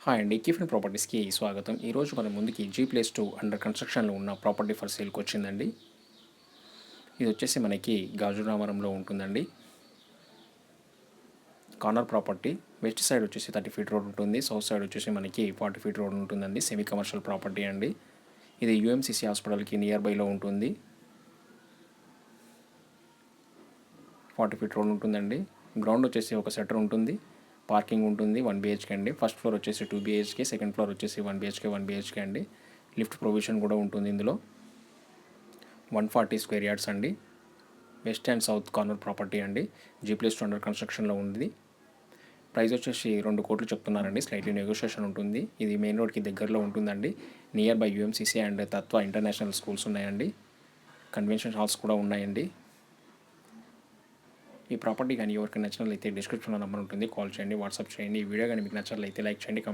Hi అండి, caffeine ప్రాపర్టీస్కి స్వాగతం. ఈరోజు మన ముందుకి G+2 అండర్ కన్స్ట్రక్షన్లో ఉన్న ప్రాపర్టీ ఫర్ సేల్కి వచ్చిందండి. ఇది వచ్చేసి మనకి గాజురామరంలో ఉంటుందండి. Corner property. వెస్ట్ సైడ్ వచ్చేసి 30 ఫీట్ రోడ్ ఉంటుంది. సౌత్ సైడ్ వచ్చేసి మనకి 40 ఫీట్ రోడ్ ఉంటుందండి. సెమీ కమర్షియల్ ప్రాపర్టీ అండి. ఇది UMCC హాస్పిటల్కి నియర్ బైలో ఉంటుంది. 40 ఫీట్ రోడ్ ఉంటుందండి. గ్రౌండ్ వచ్చేసి ఒక సెటర్ ఉంటుంది. పార్కింగ్ ఉంటుంది. 1 BHK అండి. ఫస్ట్ ఫ్లోర్ వచ్చేసి 2 BHK, సెకండ్ ఫ్లోర్ వచ్చేసి 1 BHK అండి. లిఫ్ట్ ప్రొవిజన్ కూడా ఉంటుంది ఇందులో. 140 స్క్వేర్ యార్డ్స్ అండి. West and south corner property అండి. G+2 అండర్ కన్స్ట్రక్షన్లో ఉంది. ప్రైస్ వచ్చేసి 2 కోట్లు చెప్తున్నారండి. స్లైట్లీ నెగోషియేషన్ ఉంటుంది. ఇది మెయిన్ రోడ్కి దగ్గరలో ఉంటుందండి. Near by UMCC and Tattva international schools ఉన్నాయండి. కన్వెన్షన్ హాల్స్ కూడా ఉన్నాయండి. ఈ ప్రాపర్టీ కానీ ఎవరికి నచ్చినట్లయితే డిస్క్రిప్షన్లో నెంబర్ ఉంటుంది, కాల్ చేయండి, వాట్సాప్ చేయండి. ఈ వీడియో కానీ మీకు నచ్చినట్లయితే లైక్ చేయండి.